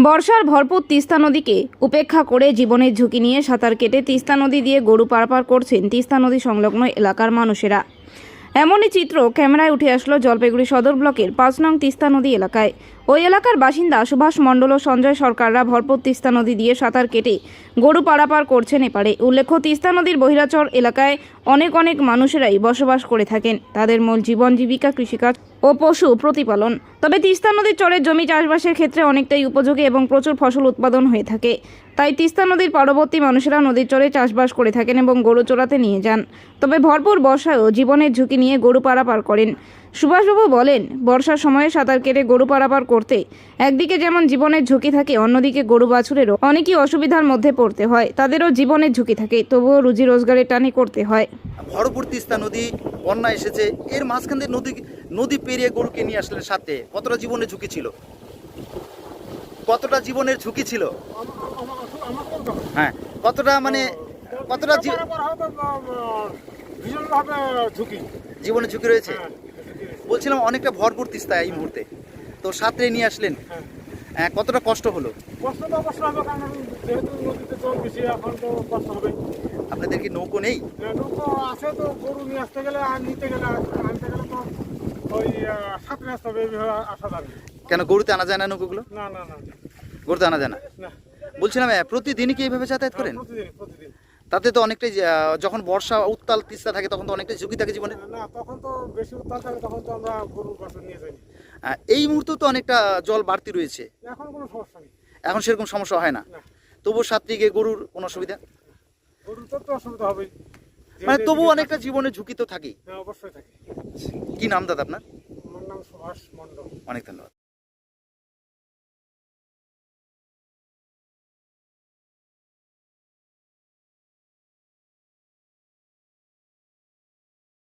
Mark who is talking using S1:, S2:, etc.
S1: বর্ষার ভরপুর তিস্তা নদীকে উপেক্ষা করে জীবনের ঝুঁকি নিয়ে সাঁতার কেটে তিস্তা নদী দিয়ে গরু পারাপার করছেন তিস্তা নদী সংলগ্ন এলাকার মানুষেরা। এমনই চিত্র ক্যামেরায় উঠে আসলো জলপাইগুড়ি সদর ব্লকের ৫ নং তিস্তা নদী এলাকায়। ওই এলাকার বাসিন্দা সুভাষ মণ্ডল ও সঞ্জয় সরকাররা ভরপুর তিস্তা নদী দিয়ে সাঁতার কেটে গরু পারাপার করছেন এপারে। উল্লেখ্য, তিস্তা নদীর বহিরাচর এলাকায় অনেক মানুষেরাই বসবাস করে থাকেন। তাদের মূল জীবন জীবিকা কৃষিকাজ ও পশু প্রতিপালন। তবে তিস্তা নদীর চরের জমি চাষবাসের ক্ষেত্রে অনেকটাই উপযোগী এবং প্রচুর ফসল উৎপাদন হয়ে থাকে। তাই তিস্তা নদীর পার্শ্ববর্তী মানুষেরা নদীর চরে চাষবাস করে থাকেন এবং গরু চড়াতে নিয়ে যান। তবে ভরপুর বর্ষায়ও জীবনের ঝুঁকি নিয়ে গরু পারাপার করেন। সুভাষবাবু বলেন, বর্ষার সময়ে সাঁতার কেটে গরু পারাপার করতে একদিকে যেমন জীবনের ঝুঁকি থাকে, অন্যদিকে গরু বাছুরেরও অনেকই অসুবিধার মধ্যে পড়তে হয়। তাদেরও জীবনের ঝুঁকি থাকে, তবুও রুজি রোজগারের টানে করতে হয়।
S2: ভরপুর তিস্তা নদী বন্যা এসেছে, এর মাঝখান দিয়ে নদী পেরিয়ে গরুকে নিয়ে আসলেন সাথে। কতটা জীবনের ঝুঁকি ছিল? কতটা জীবনের ঝুঁকি ছিল? হ্যাঁ, কতটা কতটা জীবনের ঝুঁকি রয়েছে? বলছিলাম অনেকটা ভরপুর তিস্তা এই মুহূর্তে, তো সাথে নিয়ে আসলেন, কতটা কষ্ট হলো? আপনাদের কি নৌকো নেই?
S3: নৌকো আছে, তো গরু নিয়ে আসতে গেলে আর নিতে গেলে আনতে গেলে তো ওই সাথে আসতে হবে, এইভাবে আসা যাবে।
S2: কেন গরুতে আনা যায় না নৌকোগুলো?
S3: না না না
S2: গরুতে আনা যায় না?
S3: না।
S2: বলছিলাম প্রতিদিনই কি এইভাবে যাতায়াত করেন?
S3: প্রতিদিন।
S2: তাতে তো অনেকটাই যখন বর্ষা উত্তাল তিস্তা থাকে তখন তো অনেকটাই ঝুঁকি থাকে জীবনে।
S3: না, তখন তো বেশি উত্তাল থাকে, তখন তো আমরা গরুর বাছুর নিয়ে যাই।
S2: এই মুহূর্তে তো অনেকটা জল বাড়তি রয়েছে,
S3: এখন কোনো সমস্যা নেই,
S2: এখন সেরকম সমস্যা হয় না।
S3: না।
S2: তবুও সাথে গিয়ে গরুর কোনো অসুবিধা?
S3: গরুর তো অসুবিধা হবেই,
S2: তবুও অনেকটা জীবনের ঝুঁকি তো থাকেই।
S3: হ্যাঁ, অবশ্যই থাকে।
S2: কি নাম দাদা আপনার?
S3: আমার নাম সুভাষ মণ্ডল।
S2: অনেক ধন্যবাদ।